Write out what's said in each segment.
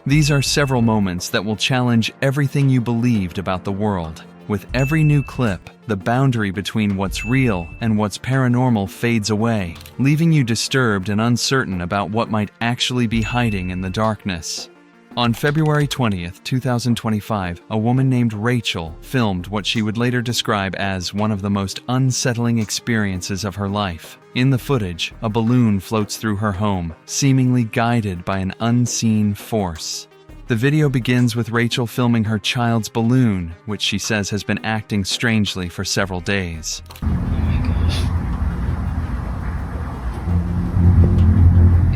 These are several moments that will challenge everything you believed about the world. With every new clip, the boundary between what's real and what's paranormal fades away, leaving you disturbed and uncertain about what might actually be hiding in the darkness. On February 20th, 2025, a woman named Rachel filmed what she would later describe as one of the most unsettling experiences of her life. In the footage, a balloon floats through her home, seemingly guided by an unseen force. The video begins with Rachel filming her child's balloon, which she says has been acting strangely for several days. Oh my gosh.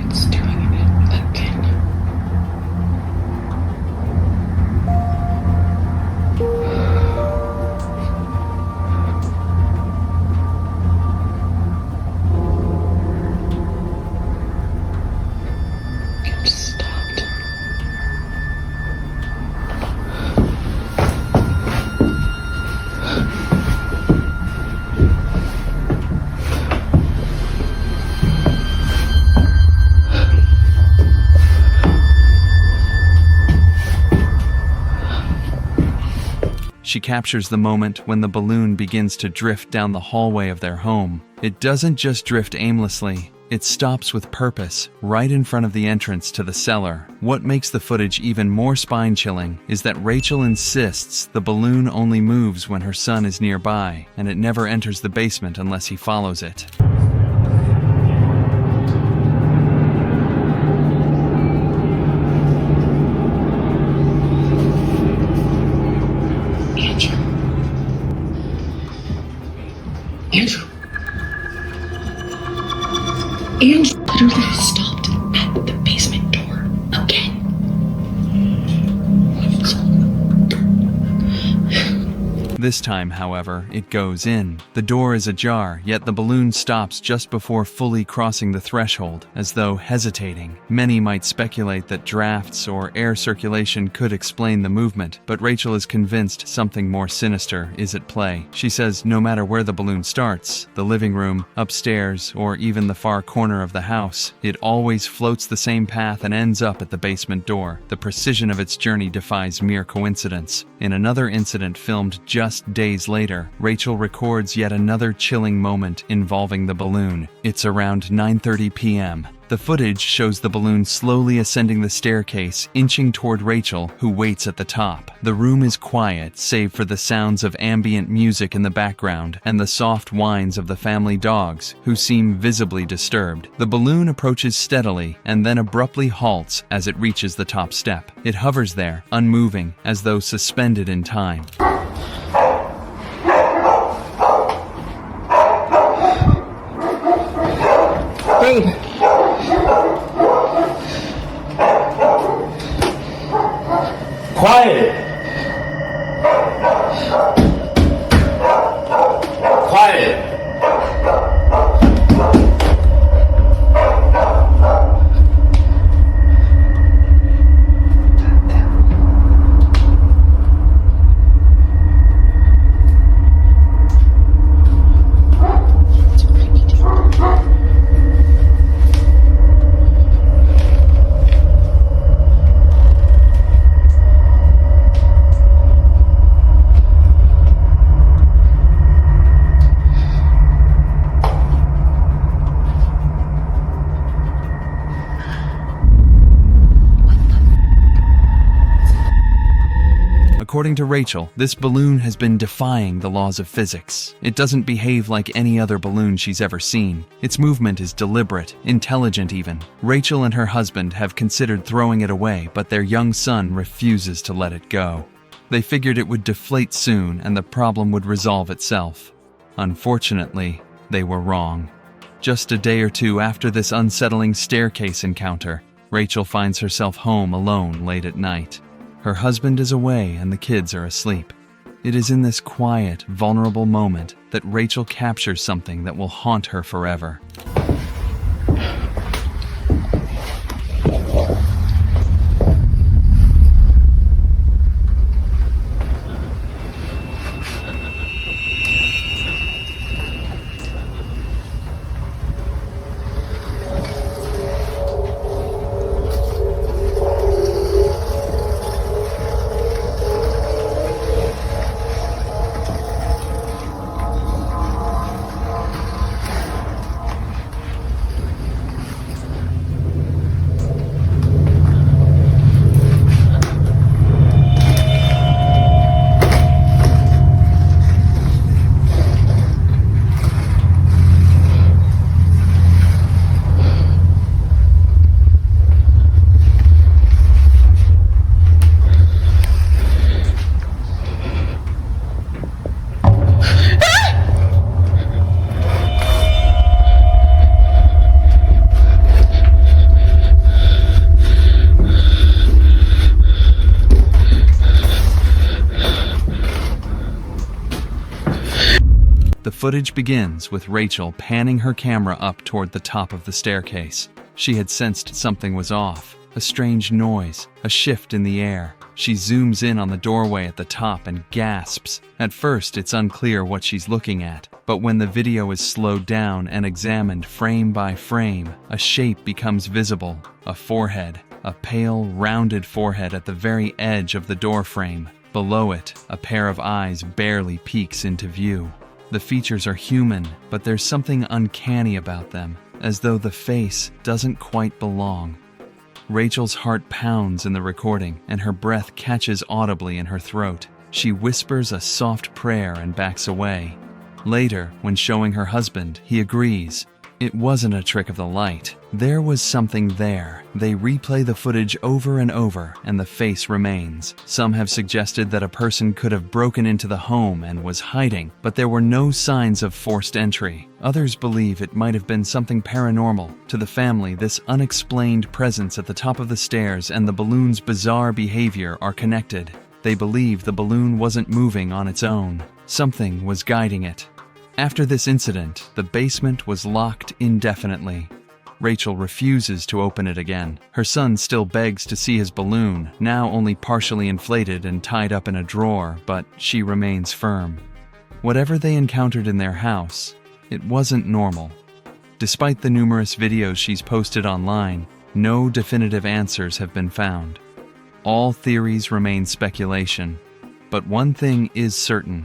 It's doing it again. It just stopped. She captures the moment when the balloon begins to drift down the hallway of their home. It doesn't just drift aimlessly, it stops with purpose, right in front of the entrance to the cellar. What makes the footage even more spine-chilling is that Rachel insists the balloon only moves when her son is nearby, and it never enters the basement unless he follows it. Andrew literally stopped at the basement door again. This time, however, it goes in. The door is ajar, yet the balloon stops just before fully crossing the threshold, as though hesitating. Many might speculate that drafts or air circulation could explain the movement, but Rachel is convinced something more sinister is at play. She says no matter where the balloon starts, the living room, upstairs, or even the far corner of the house, it always floats the same path and ends up at the basement door. The precision of its journey defies mere coincidence. In another incident filmed just days later, Rachel records yet another chilling moment involving the balloon. It's around 9:30 p.m. The footage shows the balloon slowly ascending the staircase, inching toward Rachel, who waits at the top. The room is quiet, save for the sounds of ambient music in the background and the soft whines of the family dogs, who seem visibly disturbed. The balloon approaches steadily and then abruptly halts as it reaches the top step. It hovers there, unmoving, as though suspended in time. Babe. Quiet! Quiet! According to Rachel, this balloon has been defying the laws of physics. It doesn't behave like any other balloon she's ever seen. Its movement is deliberate, intelligent even. Rachel and her husband have considered throwing it away, but their young son refuses to let it go. They figured it would deflate soon and the problem would resolve itself. Unfortunately, they were wrong. Just a day or two after this unsettling staircase encounter, Rachel finds herself home alone late at night. Her husband is away and the kids are asleep. It is in this quiet, vulnerable moment that Rachel captures something that will haunt her forever. footage begins with Rachel panning her camera up toward the top of the staircase. She had sensed something was off, a strange noise, a shift in the air. She zooms in on the doorway at the top and gasps. At first, it's unclear what she's looking at, but when the video is slowed down and examined frame by frame, a shape becomes visible, a forehead, a pale, rounded forehead at the very edge of the doorframe. Below it, a pair of eyes barely peeks into view. The features are human, but there's something uncanny about them, as though the face doesn't quite belong. Rachel's heart pounds in the recording, and her breath catches audibly in her throat. She whispers a soft prayer and backs away. Later, when showing her husband, he agrees. It wasn't a trick of the light. There was something there. They replay the footage over and over, and the face remains. Some have suggested that a person could have broken into the home and was hiding, but there were no signs of forced entry. Others believe it might have been something paranormal. To the family, this unexplained presence at the top of the stairs and the balloon's bizarre behavior are connected. They believe the balloon wasn't moving on its own. Something was guiding it. After this incident, the basement was locked indefinitely. Rachel refuses to open it again. Her son still begs to see his balloon, now only partially inflated and tied up in a drawer, but she remains firm. Whatever they encountered in their house, it wasn't normal. Despite the numerous videos she's posted online, no definitive answers have been found. All theories remain speculation, but one thing is certain.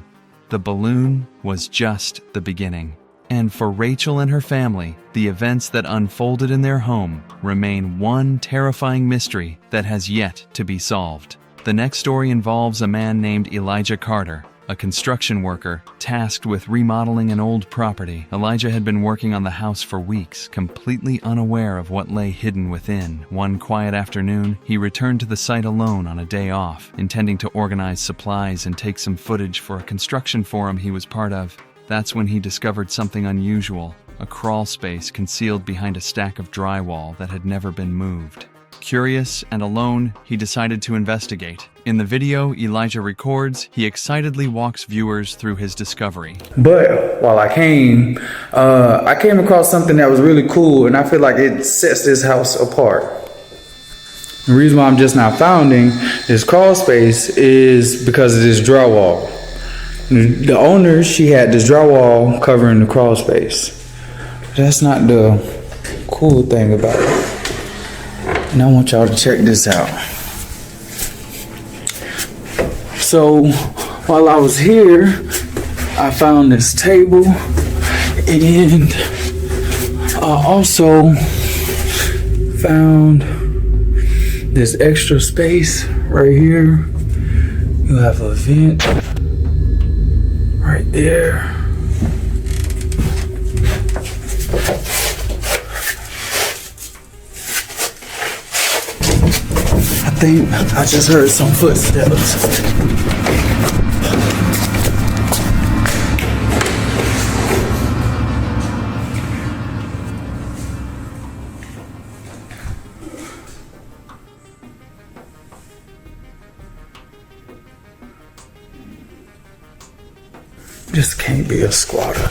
The balloon was just the beginning. And for Rachel and her family, the events that unfolded in their home remain one terrifying mystery that has yet to be solved. The next story involves a man named Elijah Carter, a construction worker tasked with remodeling an old property. Elijah had been working on the house for weeks, completely unaware of what lay hidden within. One quiet afternoon, he returned to the site alone on a day off, intending to organize supplies and take some footage for a construction forum he was part of. That's when he discovered something unusual, a crawl space concealed behind a stack of drywall that had never been moved. Curious and alone, he decided to investigate. In the video Elijah records, he excitedly walks viewers through his discovery. But while I came across something that was really cool, and I feel like it sets this house apart. The reason why I'm just now founding this crawl space is because of this drywall. The owner, she had this drywall covering the crawl space. That's not the cool thing about it. And I want y'all to check this out. So while I was here, I found this table, and I also found this extra space right here. You have a vent right there. I think I just heard some footsteps. This can't be a squatter.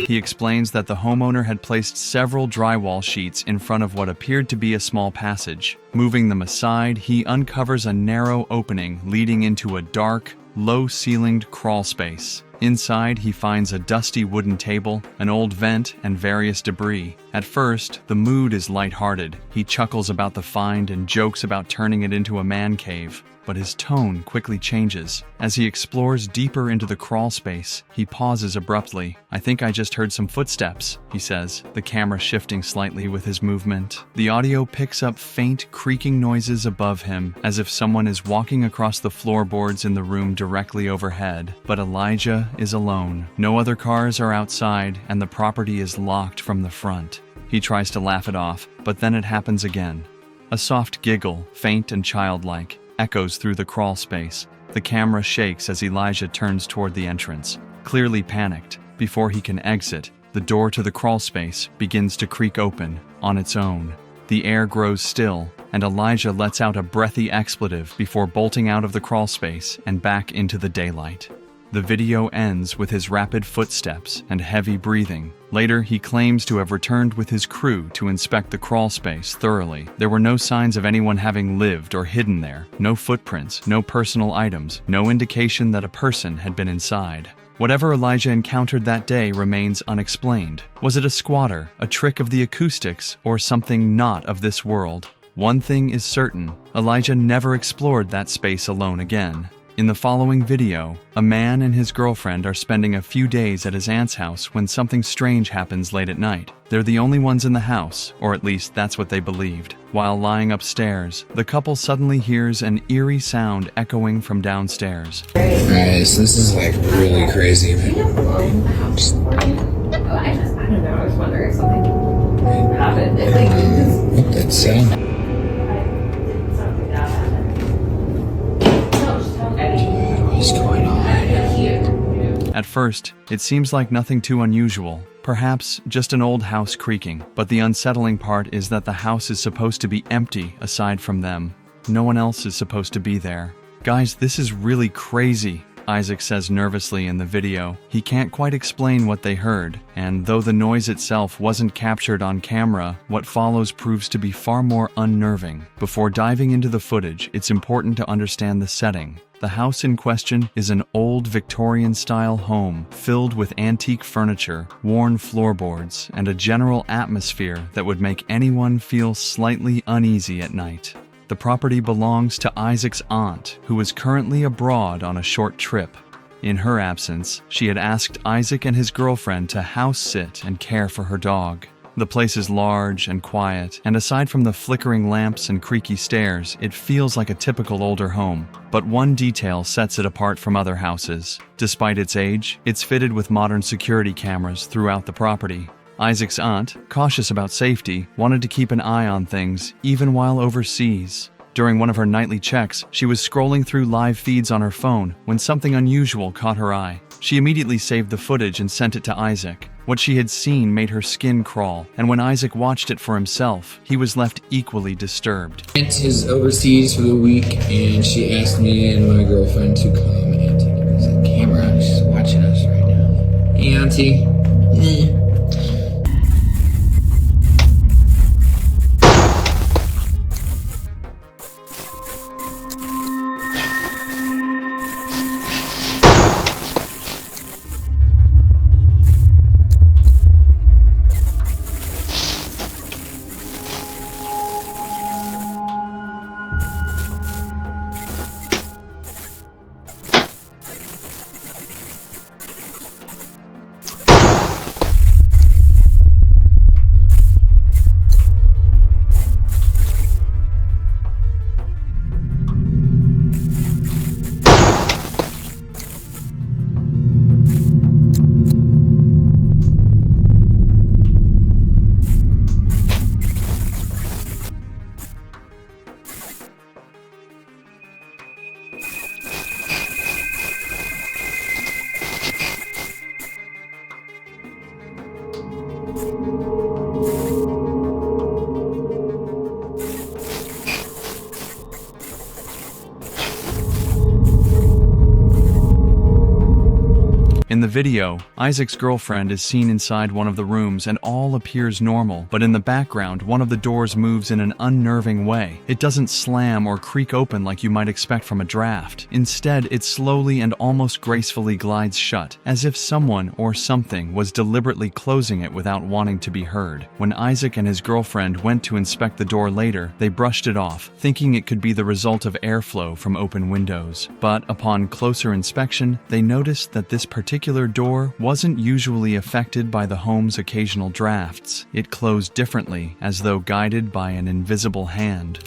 He explains that the homeowner had placed several drywall sheets in front of what appeared to be a small passage. Moving them aside, he uncovers a narrow opening leading into a dark, low-ceilinged crawl space. Inside, he finds a dusty wooden table, an old vent, and various debris. At first, the mood is lighthearted. He chuckles about the find and jokes about turning it into a man cave. But his tone quickly changes. As he explores deeper into the crawl space, he pauses abruptly. "I think I just heard some footsteps," he says, the camera shifting slightly with his movement. The audio picks up faint creaking noises above him, as if someone is walking across the floorboards in the room directly overhead. But Elijah is alone. No other cars are outside, and the property is locked from the front. He tries to laugh it off, but then it happens again. A soft giggle, faint and childlike, echoes through the crawl space. The camera shakes as Elijah turns toward the entrance, clearly panicked. Before he can exit, the door to the crawl space begins to creak open on its own. The air grows still, and Elijah lets out a breathy expletive before bolting out of the crawl space and back into the daylight. The video ends with his rapid footsteps and heavy breathing. Later, he claims to have returned with his crew to inspect the crawl space thoroughly. There were no signs of anyone having lived or hidden there, no footprints, no personal items, no indication that a person had been inside. Whatever Elijah encountered that day remains unexplained. Was it a squatter, a trick of the acoustics, or something not of this world? One thing is certain, Elijah never explored that space alone again. In the following video, a man and his girlfriend are spending a few days at his aunt's house when something strange happens late at night. They're the only ones in the house, or at least that's what they believed. While lying upstairs, the couple suddenly hears an eerie sound echoing from downstairs. Alright, so this is like really crazy. I don't know. I was wondering if something happened. That sound. What's going on? At first, it seems like nothing too unusual, perhaps just an old house creaking, but the unsettling part is that the house is supposed to be empty aside from them. No one else is supposed to be there. Guys, this is really crazy, Isaac says nervously in the video. He can't quite explain what they heard, and though the noise itself wasn't captured on camera, what follows proves to be far more unnerving. Before diving into the footage, it's important to understand the setting. The house in question is an old Victorian-style home filled with antique furniture, worn floorboards, and a general atmosphere that would make anyone feel slightly uneasy at night. The property belongs to Isaac's aunt, who is currently abroad on a short trip. In her absence, she had asked Isaac and his girlfriend to house sit and care for her dog. The place is large and quiet, and aside from the flickering lamps and creaky stairs, it feels like a typical older home. But one detail sets it apart from other houses. Despite its age, it's fitted with modern security cameras throughout the property. Isaac's aunt, cautious about safety, wanted to keep an eye on things, even while overseas. During one of her nightly checks, she was scrolling through live feeds on her phone when something unusual caught her eye. She immediately saved the footage and sent it to Isaac. What she had seen made her skin crawl, and when Isaac watched it for himself, he was left equally disturbed. Aunt is overseas for the week, and she asked me and my girlfriend to come and take a camera. She's watching us right now. Hey, Auntie. In the video, Isaac's girlfriend is seen inside one of the rooms and all appears normal, but in the background, one of the doors moves in an unnerving way. It doesn't slam or creak open like you might expect from a draft. Instead, it slowly and almost gracefully glides shut, as if someone or something was deliberately closing it without wanting to be heard. When Isaac and his girlfriend went to inspect the door later, they brushed it off, thinking it could be the result of airflow from open windows. But upon closer inspection, they noticed that this particular door wasn't usually affected by the home's occasional drafts. It closed differently, as though guided by an invisible hand.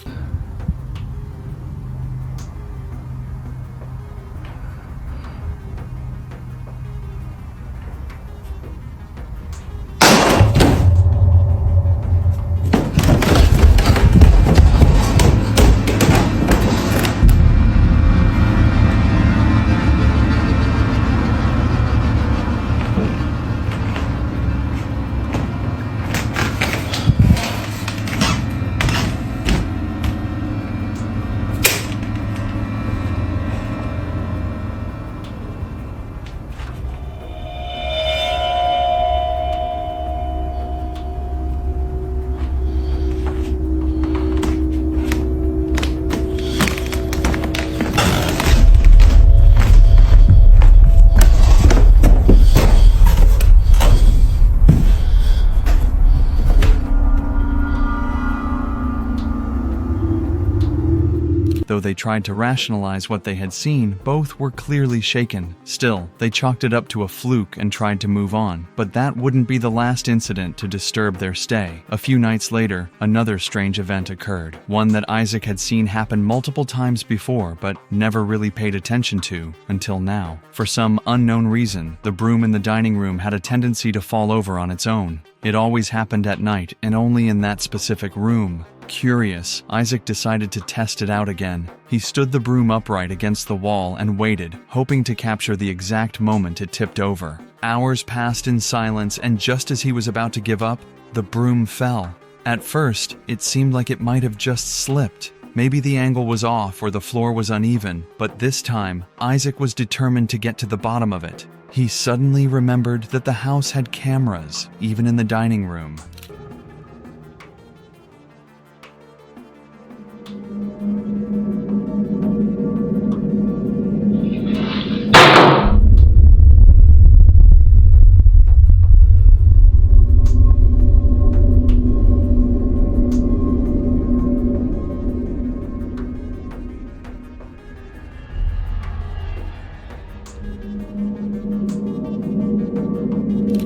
Though they tried to rationalize what they had seen, both were clearly shaken. Still, they chalked it up to a fluke and tried to move on. But that wouldn't be the last incident to disturb their stay. A few nights later, another strange event occurred. One that Isaac had seen happen multiple times before, but never really paid attention to until now. For some unknown reason, the broom in the dining room had a tendency to fall over on its own. It always happened at night, and only in that specific room. Curious, Isaac decided to test it out again. He stood the broom upright against the wall and waited, hoping to capture the exact moment it tipped over. Hours passed in silence, and just as he was about to give up, the broom fell. At first, it seemed like it might have just slipped. Maybe the angle was off or the floor was uneven, but this time, Isaac was determined to get to the bottom of it. He suddenly remembered that the house had cameras, even in the dining room.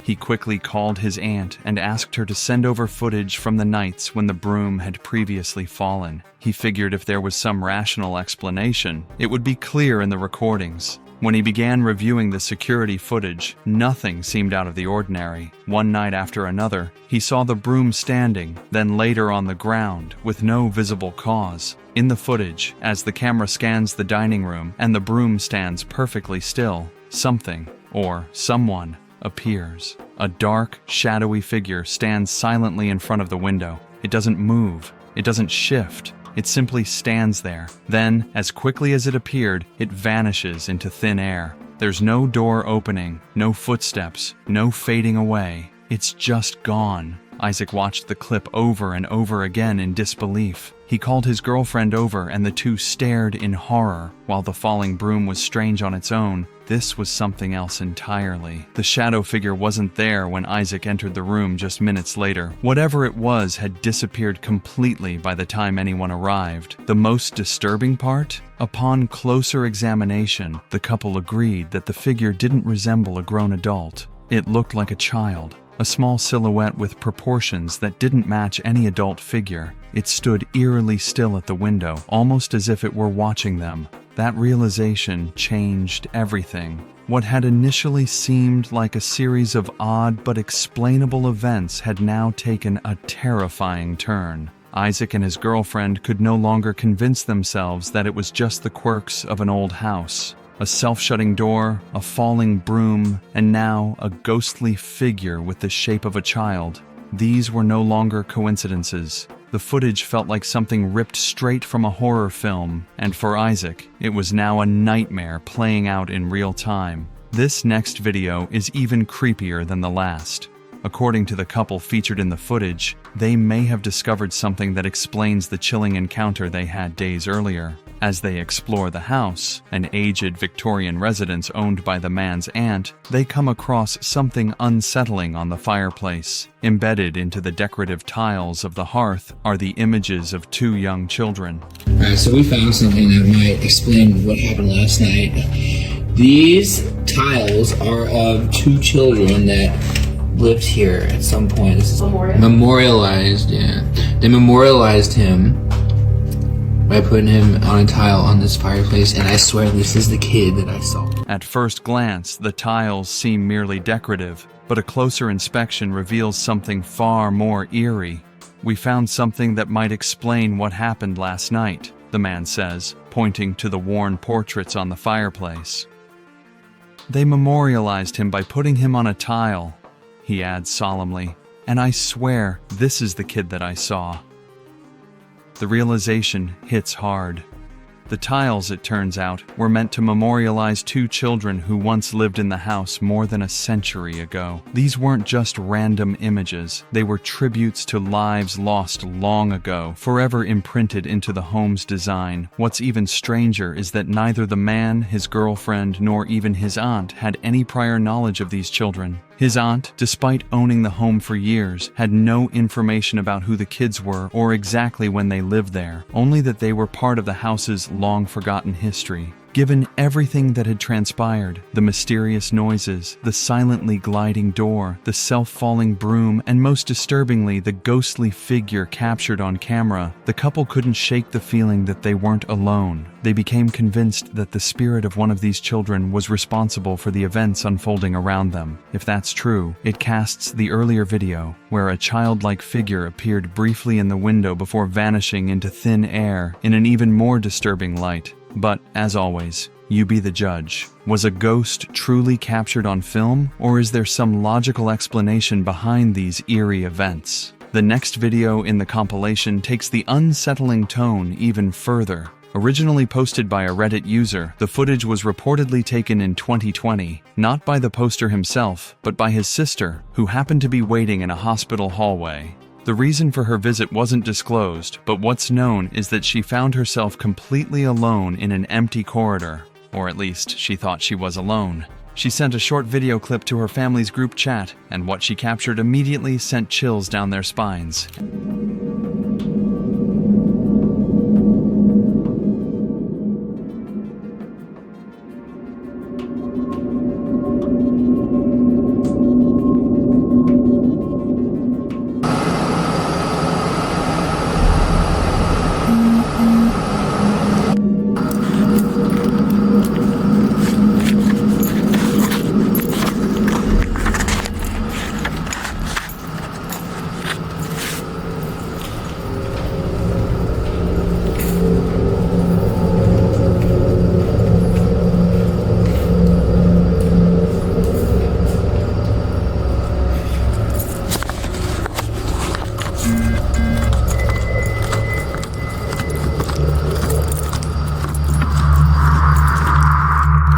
He quickly called his aunt and asked her to send over footage from the nights when the broom had previously fallen. He figured if there was some rational explanation, it would be clear in the recordings. When he began reviewing the security footage, nothing seemed out of the ordinary. One night after another, he saw the broom standing, then later on the ground, with no visible cause. In the footage, as the camera scans the dining room and the broom stands perfectly still, something, or someone, appears. A dark, shadowy figure stands silently in front of the window. It doesn't move. It doesn't shift. It simply stands there. Then, as quickly as it appeared, it vanishes into thin air. There's no door opening, no footsteps, no fading away. It's just gone. Isaac watched the clip over and over again in disbelief. He called his girlfriend over and the two stared in horror. While the falling broom was strange on its own, this was something else entirely. The shadow figure wasn't there when Isaac entered the room just minutes later. Whatever it was had disappeared completely by the time anyone arrived. The most disturbing part? Upon closer examination, the couple agreed that the figure didn't resemble a grown adult. It looked like a child. A small silhouette with proportions that didn't match any adult figure. It stood eerily still at the window, almost as if it were watching them. That realization changed everything. What had initially seemed like a series of odd but explainable events had now taken a terrifying turn. Isaac and his girlfriend could no longer convince themselves that it was just the quirks of an old house. A self-shutting door, a falling broom, and now a ghostly figure with the shape of a child. These were no longer coincidences. The footage felt like something ripped straight from a horror film, and for Isaac, it was now a nightmare playing out in real time. This next video is even creepier than the last. According to the couple featured in the footage, they may have discovered something that explains the chilling encounter they had days earlier. As they explore the house, an aged Victorian residence owned by the man's aunt, they come across something unsettling on the fireplace. Embedded into the decorative tiles of the hearth are the images of two young children. Alright, so we found something that might explain what happened last night. These tiles are of two children that lived here at some point. This is memorialized, yeah. They memorialized him by putting him on a tile on this fireplace, and I swear this is the kid that I saw. At first glance, the tiles seem merely decorative, but a closer inspection reveals something far more eerie. We found something that might explain what happened last night, the man says, pointing to the worn portraits on the fireplace. They memorialized him by putting him on a tile, he adds solemnly, and I swear this is the kid that I saw. The realization hits hard. The tiles, it turns out, were meant to memorialize two children who once lived in the house more than a century ago. These weren't just random images. They were tributes to lives lost long ago, forever imprinted into the home's design. What's even stranger is that neither the man, his girlfriend, nor even his aunt had any prior knowledge of these children. His aunt, despite owning the home for years, had no information about who the kids were or exactly when they lived there, only that they were part of the house's long-forgotten history. Given everything that had transpired, the mysterious noises, the silently gliding door, the self-falling broom, and most disturbingly, the ghostly figure captured on camera, the couple couldn't shake the feeling that they weren't alone. They became convinced that the spirit of one of these children was responsible for the events unfolding around them. If that's true, it casts the earlier video, where a childlike figure appeared briefly in the window before vanishing into thin air, in an even more disturbing light. But, as always, you be the judge. Was a ghost truly captured on film, or is there some logical explanation behind these eerie events? The next video in the compilation takes the unsettling tone even further. Originally posted by a Reddit user, the footage was reportedly taken in 2020, not by the poster himself, but by his sister, who happened to be waiting in a hospital hallway. The reason for her visit wasn't disclosed, but what's known is that she found herself completely alone in an empty corridor, or at least she thought she was alone. She sent a short video clip to her family's group chat, and what she captured immediately sent chills down their spines.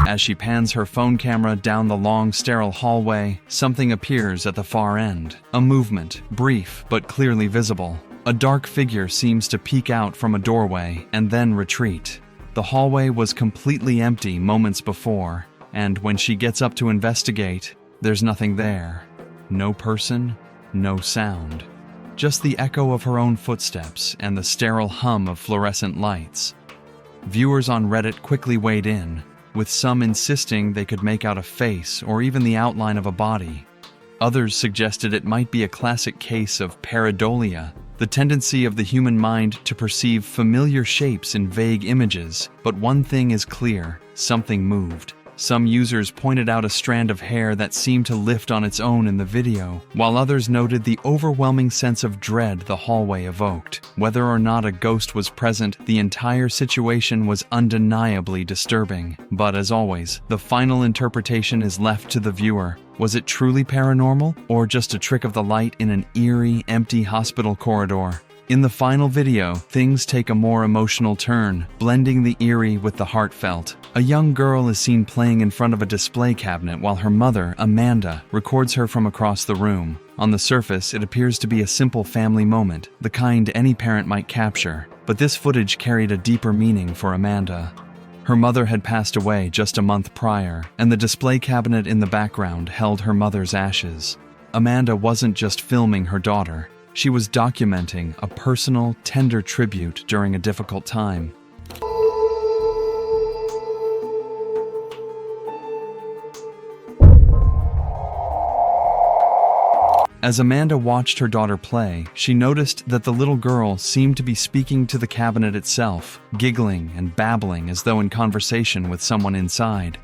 As she pans her phone camera down the long, sterile hallway, something appears at the far end. A movement, brief but clearly visible. A dark figure seems to peek out from a doorway and then retreat. The hallway was completely empty moments before, and when she gets up to investigate, there's nothing there. No person, no sound. Just the echo of her own footsteps and the sterile hum of fluorescent lights. Viewers on Reddit quickly weighed in, with some insisting they could make out a face or even the outline of a body. Others suggested it might be a classic case of pareidolia, the tendency of the human mind to perceive familiar shapes in vague images. But one thing is clear: something moved. Some users pointed out a strand of hair that seemed to lift on its own in the video, while others noted the overwhelming sense of dread the hallway evoked. Whether or not a ghost was present, the entire situation was undeniably disturbing. But as always, the final interpretation is left to the viewer. Was it truly paranormal, or just a trick of the light in an eerie, empty hospital corridor? In the final video, things take a more emotional turn, blending the eerie with the heartfelt. A young girl is seen playing in front of a display cabinet while her mother, Amanda, records her from across the room. On the surface, it appears to be a simple family moment, the kind any parent might capture. But this footage carried a deeper meaning for Amanda. Her mother had passed away just a month prior, and the display cabinet in the background held her mother's ashes. Amanda wasn't just filming her daughter. She was documenting a personal, tender tribute during a difficult time. As Amanda watched her daughter play, she noticed that the little girl seemed to be speaking to the cabinet itself, giggling and babbling as though in conversation with someone inside.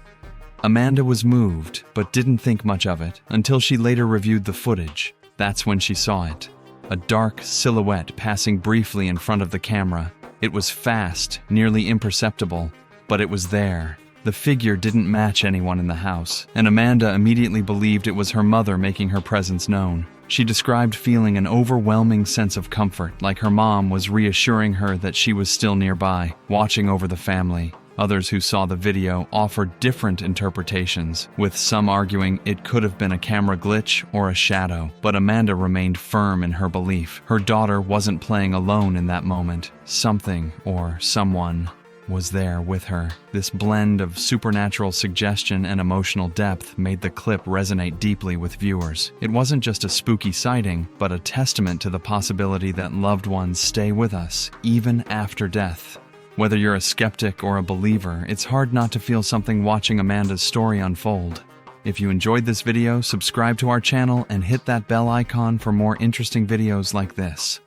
Amanda was moved, but didn't think much of it until she later reviewed the footage. That's when she saw it. A dark silhouette passing briefly in front of the camera. It was fast, nearly imperceptible, but it was there. The figure didn't match anyone in the house, and Amanda immediately believed it was her mother making her presence known. She described feeling an overwhelming sense of comfort, like her mom was reassuring her that she was still nearby, watching over the family. Others who saw the video offered different interpretations, with some arguing it could have been a camera glitch or a shadow, but Amanda remained firm in her belief. Her daughter wasn't playing alone in that moment. Something or someone was there with her. This blend of supernatural suggestion and emotional depth made the clip resonate deeply with viewers. It wasn't just a spooky sighting, but a testament to the possibility that loved ones stay with us, even after death. Whether you're a skeptic or a believer, it's hard not to feel something watching Amanda's story unfold. If you enjoyed this video, subscribe to our channel and hit that bell icon for more interesting videos like this.